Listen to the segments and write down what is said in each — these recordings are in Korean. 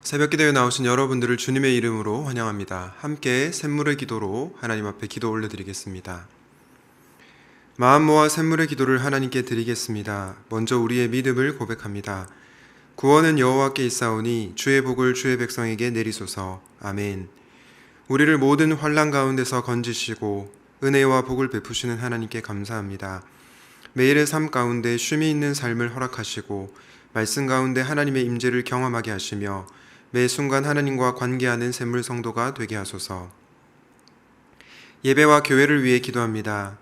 새벽기도에 나오신 여러분들을 주님의 이름으로 환영합니다. 함께 샘물의 기도로 하나님 앞에 기도 올려드리겠습니다. 마음 모아 샘물의 기도를 하나님께 드리겠습니다. 먼저 우리의 믿음을 고백합니다. 구원은 여호와께 있사오니 주의 복을 주의 백성에게 내리소서. 아멘. 우리를 모든 환난 가운데서 건지시고 은혜와 복을 베푸시는 하나님께 감사합니다. 매일의 삶 가운데 쉼이 있는 삶을 허락하시고 말씀 가운데 하나님의 임재를 경험하게 하시며 매 순간 하나님과 관계하는 샘물 성도가 되게 하소서. 예배와 교회를 위해 기도합니다.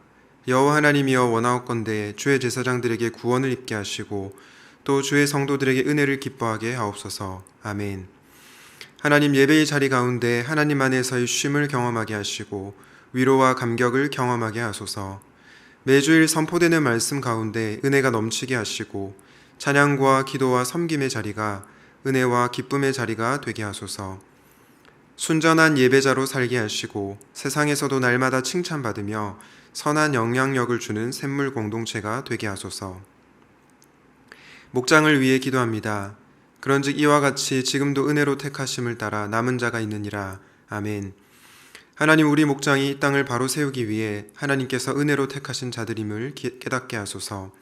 여호와 하나님이여 원하옵건대 주의 제사장들에게 구원을 입게 하시고 또 주의 성도들에게 은혜를 기뻐하게 하옵소서. 아멘. 하나님, 예배의 자리 가운데 하나님 안에서의 쉼을 경험하게 하시고 위로와 감격을 경험하게 하소서. 매주일 선포되는 말씀 가운데 은혜가 넘치게 하시고 찬양과 기도와 섬김의 자리가 은혜와 기쁨의 자리가 되게 하소서. 순전한 예배자로 살게 하시고 세상에서도 날마다 칭찬받으며 선한 영향력을 주는 샘물 공동체가 되게 하소서. 목장을 위해 기도합니다. 그런즉 이와 같이 지금도 은혜로 택하심을 따라 남은 자가 있느니라. 아멘. 하나님, 우리 목장이 이 땅을 바로 세우기 위해 하나님께서 은혜로 택하신 자들임을 깨닫게 하소서.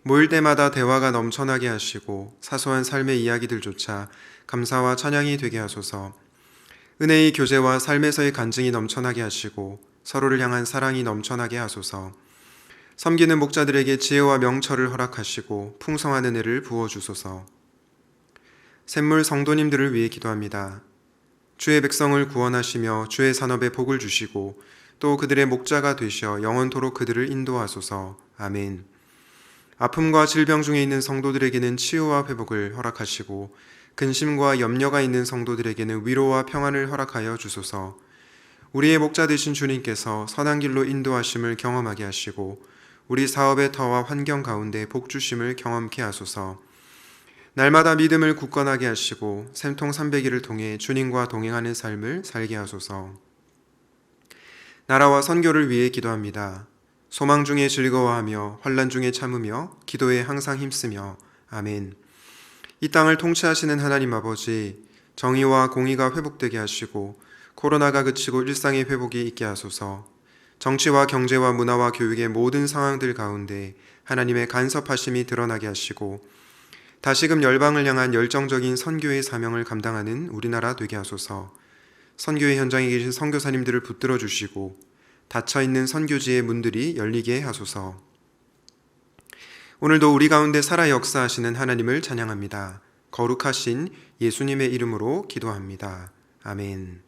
모일 때마다 대화가 넘쳐나게 하시고 사소한 삶의 이야기들조차 감사와 찬양이 되게 하소서. 은혜의 교제와 삶에서의 간증이 넘쳐나게 하시고 서로를 향한 사랑이 넘쳐나게 하소서. 섬기는 목자들에게 지혜와 명철을 허락하시고 풍성한 은혜를 부어주소서. 샘물 성도님들을 위해 기도합니다. 주의 백성을 구원하시며 주의 산업에 복을 주시고 또 그들의 목자가 되셔 영원토록 그들을 인도하소서. 아멘. 아픔과 질병 중에 있는 성도들에게는 치유와 회복을 허락하시고 근심과 염려가 있는 성도들에게는 위로와 평안을 허락하여 주소서. 우리의 목자 되신 주님께서 선한 길로 인도하심을 경험하게 하시고 우리 사업의 터와 환경 가운데 복 주심을 경험케 하소서. 날마다 믿음을 굳건하게 하시고 샘통 300일을 통해 주님과 동행하는 삶을 살게 하소서. 나라와 선교를 위해 기도합니다. 소망 중에 즐거워하며 환난 중에 참으며 기도에 항상 힘쓰며. 아멘. 이 땅을 통치하시는 하나님 아버지, 정의와 공의가 회복되게 하시고 코로나가 그치고 일상의 회복이 있게 하소서. 정치와 경제와 문화와 교육의 모든 상황들 가운데 하나님의 간섭하심이 드러나게 하시고 다시금 열방을 향한 열정적인 선교의 사명을 감당하는 우리나라 되게 하소서. 선교의 현장에 계신 선교사님들을 붙들어 주시고 닫혀있는 선교지의 문들이 열리게 하소서. 오늘도 우리 가운데 살아 역사하시는 하나님을 찬양합니다. 거룩하신 예수님의 이름으로 기도합니다. 아멘.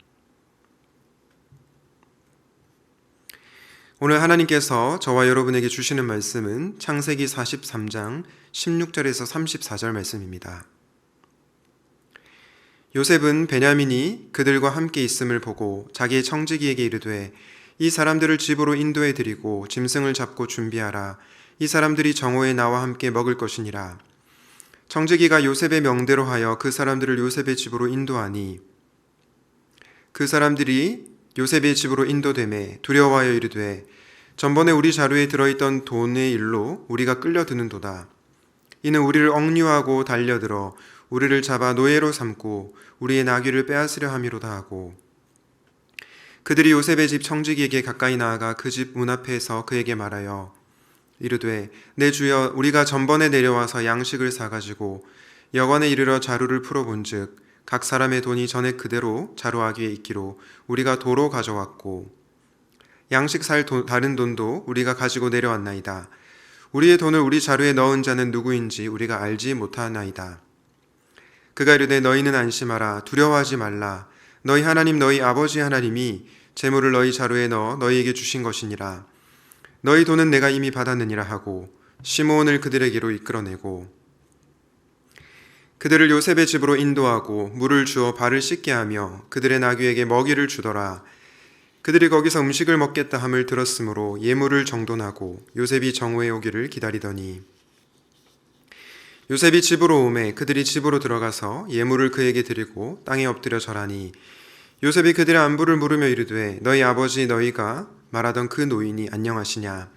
오늘 하나님께서 저와 여러분에게 주시는 말씀은 창세기 43장 16절에서 34절 말씀입니다. 요셉은 베냐민이 그들과 함께 있음을 보고 자기의 청지기에게 이르되 이 사람들을 집으로 인도해 드리고 짐승을 잡고 준비하라. 이 사람들이 정오에 나와 함께 먹을 것이니라. 청지기가 요셉의 명대로 하여 그 사람들을 요셉의 집으로 인도하니 그 사람들이 요셉의 집으로 인도되매 두려워하여 이르되 전번에 우리 자루에 들어있던 돈의 일로 우리가 끌려드는도다. 이는 우리를 억류하고 달려들어 우리를 잡아 노예로 삼고 우리의 나귀를 빼앗으려 함이로다 하고 그들이 요셉의 집 청지기에게 가까이 나아가 그 집 문 앞에서 그에게 말하여 이르되 내 주여, 우리가 전번에 내려와서 양식을 사가지고 여관에 이르러 자루를 풀어본즉 각 사람의 돈이 전에 그대로 자루아귀에 있기로 우리가 도로 가져왔고 양식 살 다른 돈도 우리가 가지고 내려왔나이다. 우리의 돈을 우리 자루에 넣은 자는 누구인지 우리가 알지 못하나이다. 그가 이르되 너희는 안심하라. 두려워하지 말라. 너희 하나님 너희 아버지 하나님이 재물을 너희 자루에 넣어 너희에게 주신 것이니라. 너희 돈은 내가 이미 받았느니라 하고 시므온을 그들에게로 이끌어내고 그들을 요셉의 집으로 인도하고 물을 주어 발을 씻게 하며 그들의 나귀에게 먹이를 주더라. 그들이 거기서 음식을 먹겠다 함을 들었으므로 예물을 정돈하고 요셉이 정오에 오기를 기다리더니 요셉이 집으로 오매 그들이 집으로 들어가서 예물을 그에게 드리고 땅에 엎드려 절하니 요셉이 그들의 안부를 물으며 이르되 너희 아버지 너희가 말하던 그 노인이 안녕하시냐?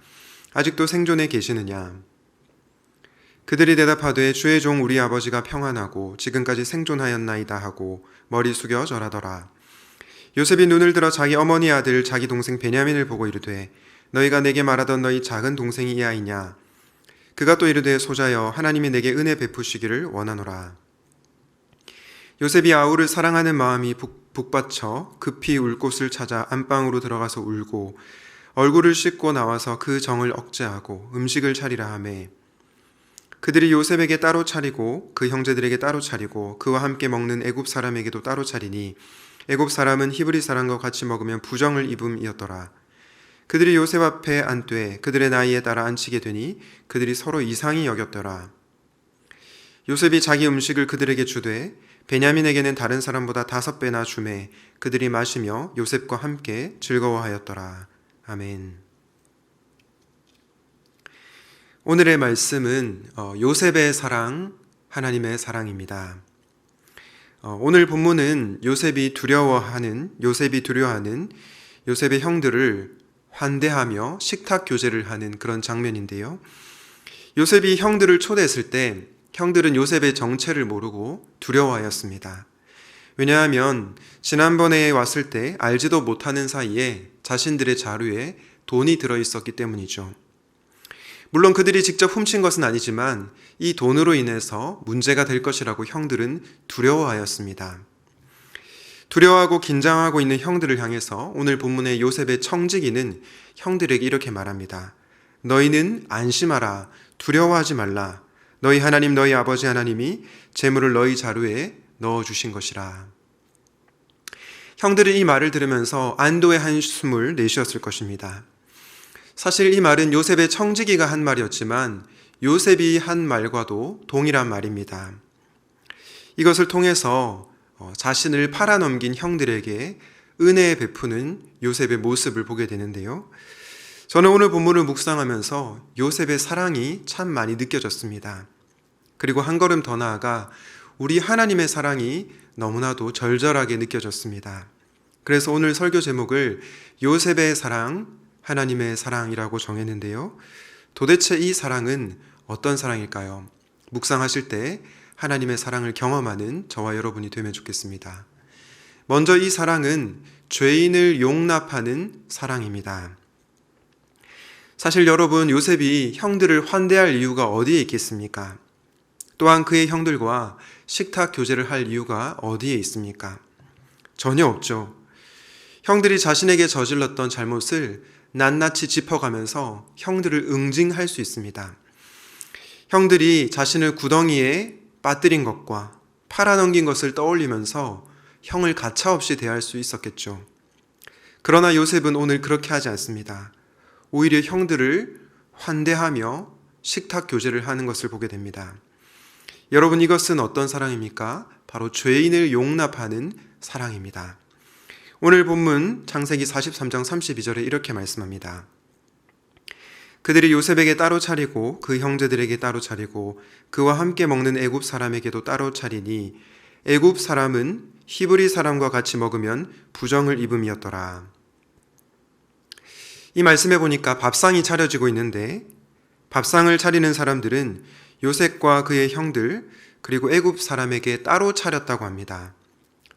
아직도 생존해 계시느냐? 그들이 대답하되 주의 종 우리 아버지가 평안하고 지금까지 생존하였나이다 하고 머리 숙여 절하더라. 요셉이 눈을 들어 자기 어머니 아들 자기 동생 베냐민을 보고 이르되 너희가 내게 말하던 너희 작은 동생이 이 아이냐? 그가 또 이르되 소자여 하나님이 내게 은혜 베푸시기를 원하노라. 요셉이 아우를 사랑하는 마음이 북받쳐 급히 울 곳을 찾아 안방으로 들어가서 울고 얼굴을 씻고 나와서 그 정을 억제하고 음식을 차리라 하매 그들이 요셉에게 따로 차리고 그 형제들에게 따로 차리고 그와 함께 먹는 애굽 사람에게도 따로 차리니 애굽 사람은 히브리 사람과 같이 먹으면 부정을 입음이었더라. 그들이 요셉 앞에 앉되 그들의 나이에 따라 앉히게 되니 그들이 서로 이상히 여겼더라. 요셉이 자기 음식을 그들에게 주되 베냐민에게는 다른 사람보다 5배나 주매 그들이 마시며 요셉과 함께 즐거워하였더라. 아멘. 오늘의 말씀은 요셉의 사랑, 하나님의 사랑입니다. 오늘 본문은 요셉이 두려워하는 요셉의 형들을 환대하며 식탁 교제를 하는 그런 장면인데요. 요셉이 형들을 초대했을 때 형들은 요셉의 정체를 모르고 두려워하였습니다. 왜냐하면 지난번에 왔을 때 알지도 못하는 사이에 자신들의 자루에 돈이 들어있었기 때문이죠. 물론 그들이 직접 훔친 것은 아니지만 이 돈으로 인해서 문제가 될 것이라고 형들은 두려워하였습니다. 두려워하고 긴장하고 있는 형들을 향해서 오늘 본문의 요셉의 청지기는 형들에게 이렇게 말합니다. 너희는 안심하라. 두려워하지 말라. 너희 하나님 너희 아버지 하나님이 재물을 너희 자루에 넣어주신 것이라. 형들은 이 말을 들으면서 안도의 한숨을 내쉬었을 것입니다. 사실 이 말은 요셉의 청지기가 한 말이었지만 요셉이 한 말과도 동일한 말입니다. 이것을 통해서 자신을 팔아넘긴 형들에게 은혜 베푸는 요셉의 모습을 보게 되는데요. 저는 오늘 본문을 묵상하면서 요셉의 사랑이 참 많이 느껴졌습니다. 그리고 한 걸음 더 나아가 우리 하나님의 사랑이 너무나도 절절하게 느껴졌습니다. 그래서 오늘 설교 제목을 요셉의 사랑, 하나님의 사랑이라고 정했는데요. 도대체 이 사랑은 어떤 사랑일까요? 묵상하실 때 하나님의 사랑을 경험하는 저와 여러분이 되면 좋겠습니다. 먼저 이 사랑은 죄인을 용납하는 사랑입니다. 사실 여러분, 요셉이 형들을 환대할 이유가 어디에 있겠습니까? 또한 그의 형들과 식탁 교제를 할 이유가 어디에 있습니까? 전혀 없죠. 형들이 자신에게 저질렀던 잘못을 낱낱이 짚어가면서 형들을 응징할 수 있습니다. 형들이 자신을 구덩이에 빠뜨린 것과 팔아넘긴 것을 떠올리면서 형을 가차없이 대할 수 있었겠죠. 그러나 요셉은 오늘 그렇게 하지 않습니다. 오히려 형들을 환대하며 식탁 교제를 하는 것을 보게 됩니다. 여러분, 이것은 어떤 사랑입니까? 바로 죄인을 용납하는 사랑입니다. 오늘 본문 창세기 43장 32절에 이렇게 말씀합니다. 그들이 요셉에게 따로 차리고 그 형제들에게 따로 차리고 그와 함께 먹는 애굽 사람에게도 따로 차리니 애굽 사람은 히브리 사람과 같이 먹으면 부정을 입음이었더라. 이 말씀에 보니까 밥상이 차려지고 있는데 밥상을 차리는 사람들은 요셉과 그의 형들 그리고 애굽 사람에게 따로 차렸다고 합니다.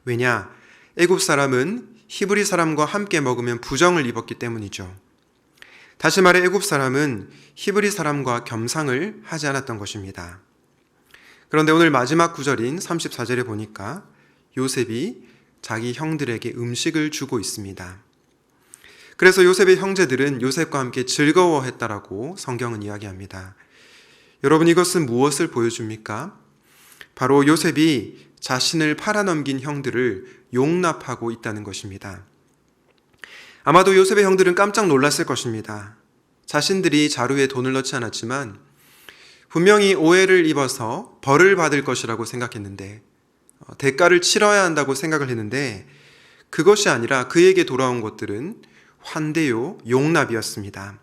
왜냐? 애굽 사람은 히브리 사람과 함께 먹으면 부정을 입었기 때문이죠. 다시 말해 애굽 사람은 히브리 사람과 겸상을 하지 않았던 것입니다. 그런데 오늘 마지막 구절인 34절에 보니까 요셉이 자기 형들에게 음식을 주고 있습니다. 그래서 요셉의 형제들은 요셉과 함께 즐거워했다라고 성경은 이야기합니다. 여러분, 이것은 무엇을 보여줍니까? 바로 요셉이 자신을 팔아넘긴 형들을 용납하고 있다는 것입니다. 아마도 요셉의 형들은 깜짝 놀랐을 것입니다. 자신들이 자루에 돈을 넣지 않았지만 분명히 오해를 입어서 벌을 받을 것이라고 생각했는데 대가를 치러야 한다고 생각을 했는데 그것이 아니라 그에게 돌아온 것들은 환대요, 용납이었습니다.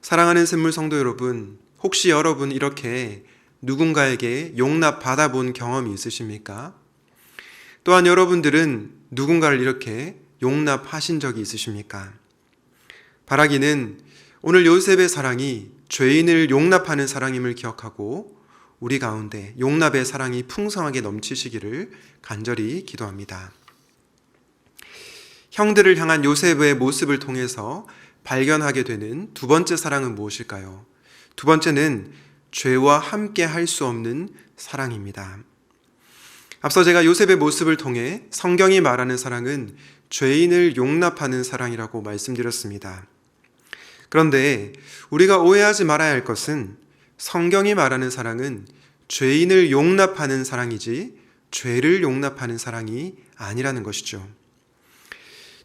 사랑하는 샘물 성도 여러분, 혹시 여러분 이렇게 누군가에게 용납 받아본 경험이 있으십니까? 또한 여러분들은 누군가를 이렇게 용납하신 적이 있으십니까? 바라기는 오늘 요셉의 사랑이 죄인을 용납하는 사랑임을 기억하고 우리 가운데 용납의 사랑이 풍성하게 넘치시기를 간절히 기도합니다. 형들을 향한 요셉의 모습을 통해서 발견하게 되는 두 번째 사랑은 무엇일까요? 두 번째는 죄와 함께 할 수 없는 사랑입니다. 앞서 제가 요셉의 모습을 통해 성경이 말하는 사랑은 죄인을 용납하는 사랑이라고 말씀드렸습니다. 그런데 우리가 오해하지 말아야 할 것은 성경이 말하는 사랑은 죄인을 용납하는 사랑이지 죄를 용납하는 사랑이 아니라는 것이죠.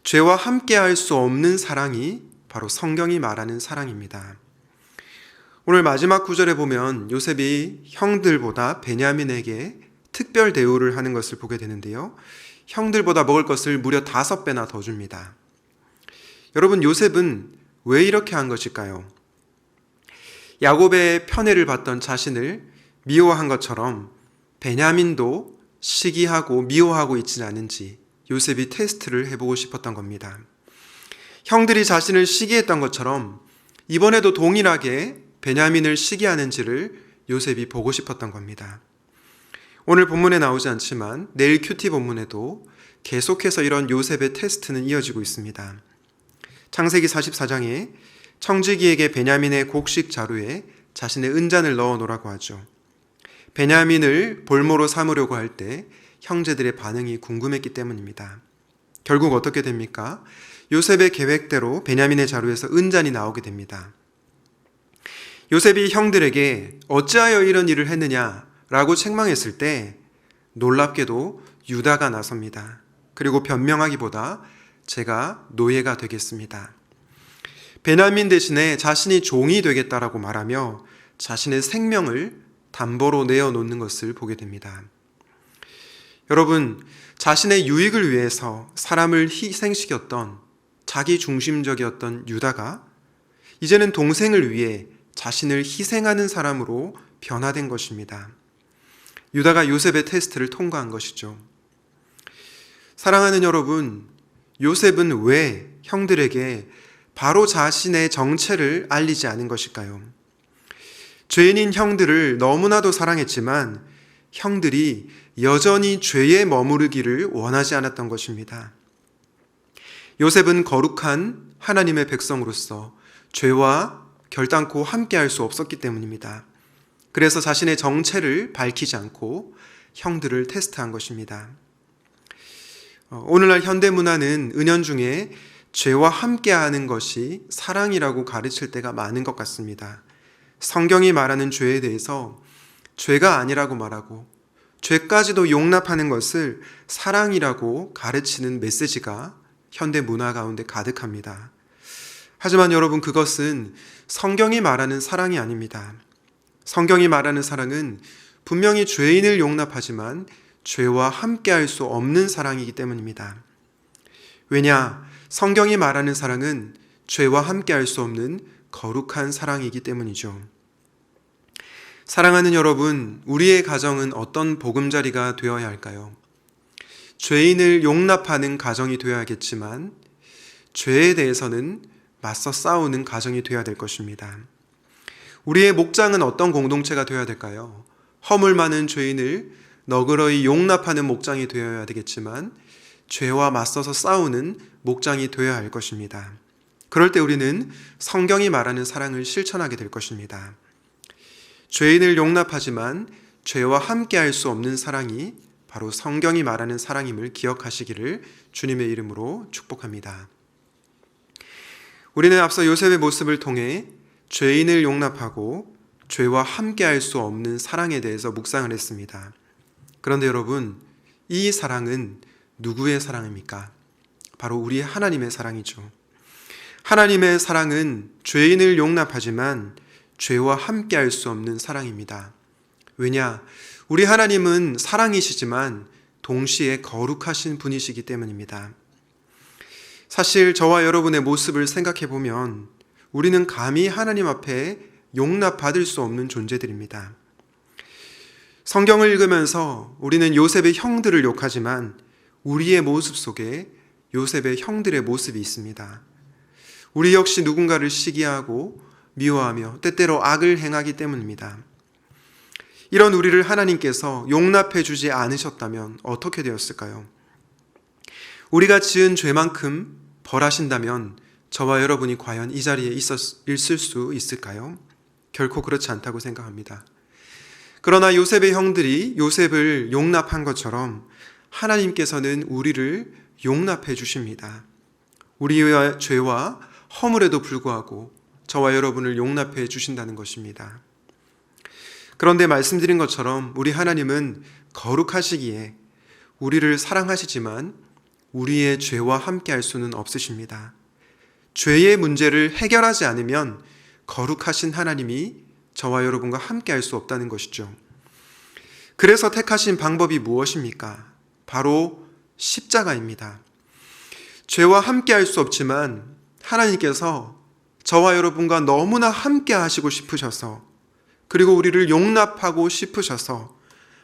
죄와 함께 할 수 없는 사랑이 바로 성경이 말하는 사랑입니다. 오늘 마지막 구절에 보면 요셉이 형들보다 베냐민에게 특별 대우를 하는 것을 보게 되는데요. 형들보다 먹을 것을 무려 5배나 더 줍니다. 여러분, 요셉은 왜 이렇게 한 것일까요? 야곱의 편애를 받던 자신을 미워한 것처럼 베냐민도 시기하고 미워하고 있지는 않은지 요셉이 테스트를 해보고 싶었던 겁니다. 형들이 자신을 시기했던 것처럼 이번에도 동일하게 베냐민을 시기하는지를 요셉이 보고 싶었던 겁니다. 오늘 본문에 나오지 않지만 내일 큐티 본문에도 계속해서 이런 요셉의 테스트는 이어지고 있습니다. 창세기 44장에 청지기에게 베냐민의 곡식 자루에 자신의 은잔을 넣어 놓으라고 하죠. 베냐민을 볼모로 삼으려고 할 때 형제들의 반응이 궁금했기 때문입니다. 결국 어떻게 됩니까? 요셉의 계획대로 베냐민의 자루에서 은잔이 나오게 됩니다. 요셉이 형들에게 어찌하여 이런 일을 했느냐라고 책망했을 때 놀랍게도 유다가 나섭니다. 그리고 변명하기보다 제가 노예가 되겠습니다. 베냐민 대신에 자신이 종이 되겠다라고 말하며 자신의 생명을 담보로 내어놓는 것을 보게 됩니다. 여러분, 자신의 유익을 위해서 사람을 희생시켰던 자기 중심적이었던 유다가 이제는 동생을 위해 자신을 희생하는 사람으로 변화된 것입니다. 유다가 요셉의 테스트를 통과한 것이죠. 사랑하는 여러분, 요셉은 왜 형들에게 바로 자신의 정체를 알리지 않은 것일까요? 죄인인 형들을 너무나도 사랑했지만 형들이 여전히 죄에 머무르기를 원하지 않았던 것입니다. 요셉은 거룩한 하나님의 백성으로서 죄와 결단코 함께할 수 없었기 때문입니다. 그래서 자신의 정체를 밝히지 않고 형들을 테스트한 것입니다. 오늘날 현대문화는 은연중에 죄와 함께하는 것이 사랑이라고 가르칠 때가 많은 것 같습니다. 성경이 말하는 죄에 대해서 죄가 아니라고 말하고 죄까지도 용납하는 것을 사랑이라고 가르치는 메시지가 현대 문화 가운데 가득합니다. 하지만 여러분, 그것은 성경이 말하는 사랑이 아닙니다. 성경이 말하는 사랑은 분명히 죄인을 용납하지만 죄와 함께할 수 없는 사랑이기 때문입니다. 왜냐? 성경이 말하는 사랑은 죄와 함께할 수 없는 거룩한 사랑이기 때문이죠. 사랑하는 여러분, 우리의 가정은 어떤 보금자리가 되어야 할까요? 죄인을 용납하는 가정이 되어야겠지만 죄에 대해서는 맞서 싸우는 가정이 되어야 될 것입니다. 우리의 목장은 어떤 공동체가 되어야 될까요? 허물 많은 죄인을 너그러이 용납하는 목장이 되어야 되겠지만 죄와 맞서서 싸우는 목장이 되어야 할 것입니다. 그럴 때 우리는 성경이 말하는 사랑을 실천하게 될 것입니다. 죄인을 용납하지만 죄와 함께할 수 없는 사랑이 바로 성경이 말하는 사랑임을 기억하시기를 주님의 이름으로 축복합니다. 우리는 앞서 요셉의 모습을 통해 죄인을 용납하고 죄와 함께할 수 없는 사랑에 대해서 묵상을 했습니다. 그런데 여러분, 이 사랑은 누구의 사랑입니까? 바로 우리 하나님의 사랑이죠. 하나님의 사랑은 죄인을 용납하지만 죄와 함께할 수 없는 사랑입니다. 왜냐? 우리 하나님은 사랑이시지만 동시에 거룩하신 분이시기 때문입니다. 사실 저와 여러분의 모습을 생각해 보면 우리는 감히 하나님 앞에 용납받을 수 없는 존재들입니다. 성경을 읽으면서 우리는 요셉의 형들을 욕하지만 우리의 모습 속에 요셉의 형들의 모습이 있습니다. 우리 역시 누군가를 시기하고 미워하며 때때로 악을 행하기 때문입니다. 이런 우리를 하나님께서 용납해 주지 않으셨다면 어떻게 되었을까요? 우리가 지은 죄만큼 벌하신다면 저와 여러분이 과연 이 자리에 있을 수 있을까요? 결코 그렇지 않다고 생각합니다. 그러나 요셉의 형들이 요셉을 용납한 것처럼 하나님께서는 우리를 용납해 주십니다. 우리의 죄와 허물에도 불구하고 저와 여러분을 용납해 주신다는 것입니다. 그런데 말씀드린 것처럼 우리 하나님은 거룩하시기에 우리를 사랑하시지만 우리의 죄와 함께 할 수는 없으십니다. 죄의 문제를 해결하지 않으면 거룩하신 하나님이 저와 여러분과 함께 할 수 없다는 것이죠. 그래서 택하신 방법이 무엇입니까? 바로 십자가입니다. 죄와 함께 할 수 없지만 하나님께서 저와 여러분과 너무나 함께 하시고 싶으셔서, 그리고 우리를 용납하고 싶으셔서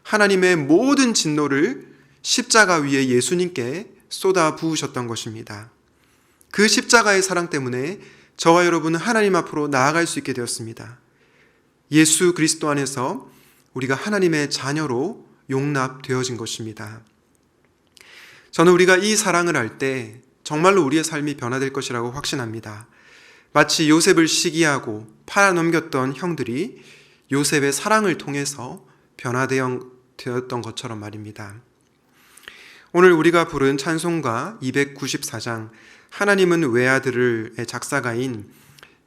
하나님의 모든 진노를 십자가 위에 예수님께 쏟아 부으셨던 것입니다. 그 십자가의 사랑 때문에 저와 여러분은 하나님 앞으로 나아갈 수 있게 되었습니다. 예수 그리스도 안에서 우리가 하나님의 자녀로 용납되어진 것입니다. 저는 우리가 이 사랑을 알 때 정말로 우리의 삶이 변화될 것이라고 확신합니다. 마치 요셉을 시기하고 팔아넘겼던 형들이 요셉의 사랑을 통해서 변화되었던 것처럼 말입니다. 오늘 우리가 부른 찬송가 294장 하나님은 외아들을 작사가인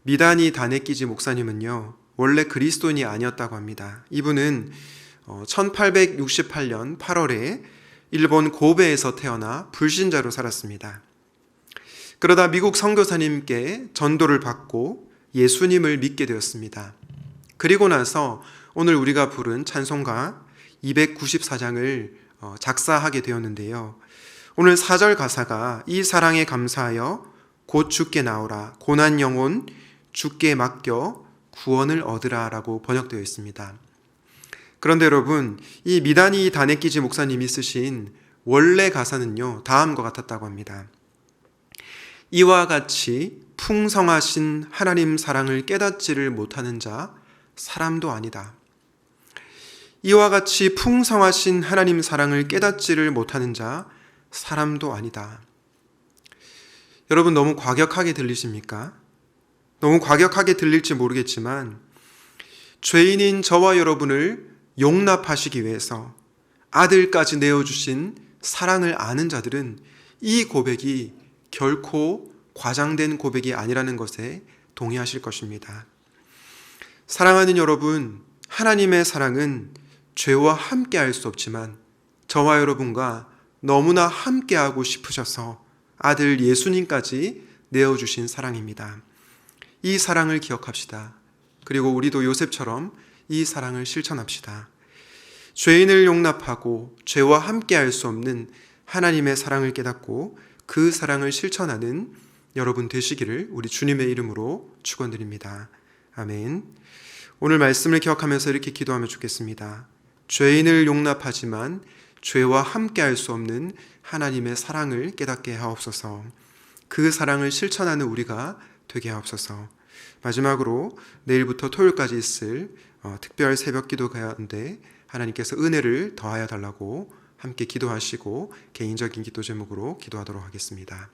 미다니 다네키지 목사님은요, 원래 그리스도인이 아니었다고 합니다. 이분은 1868년 8월에 일본 고베에서 태어나 불신자로 살았습니다. 그러다 미국 선교사님께 전도를 받고 예수님을 믿게 되었습니다. 그리고 나서 오늘 우리가 부른 찬송가 294장을 작사하게 되었는데요. 오늘 4절 가사가 이 사랑에 감사하여 곧 주께 나오라 고난 영혼 주께 맡겨 구원을 얻으라 라고 번역되어 있습니다. 그런데 여러분, 이 미다니 다네키지 목사님이 쓰신 원래 가사는요, 다음과 같았다고 합니다. 이와 같이 풍성하신 하나님 사랑을 깨닫지를 못하는 자 사람도 아니다. 이와 같이 풍성하신 하나님 사랑을 깨닫지를 못하는 자 사람도 아니다. 여러분, 너무 과격하게 들리십니까? 너무 과격하게 들릴지 모르겠지만 죄인인 저와 여러분을 용납하시기 위해서 아들까지 내어주신 사랑을 아는 자들은 이 고백이 결코 과장된 고백이 아니라는 것에 동의하실 것입니다. 사랑하는 여러분, 하나님의 사랑은 죄와 함께 할 수 없지만 저와 여러분과 너무나 함께하고 싶으셔서 아들 예수님까지 내어주신 사랑입니다. 이 사랑을 기억합시다. 그리고 우리도 요셉처럼 이 사랑을 실천합시다. 죄인을 용납하고 죄와 함께할 수 없는 하나님의 사랑을 깨닫고 그 사랑을 실천하는 여러분 되시기를 우리 주님의 이름으로 축원드립니다. 아멘. 오늘 말씀을 기억하면서 이렇게 기도하면 좋겠습니다. 죄인을 용납하지만 죄와 함께할 수 없는 하나님의 사랑을 깨닫게 하옵소서. 그 사랑을 실천하는 우리가 되게 하옵소서. 마지막으로 내일부터 토요일까지 있을 특별 새벽 기도 가운데 하나님께서 은혜를 더하여 달라고 함께 기도하시고 개인적인 기도 제목으로 기도하도록 하겠습니다.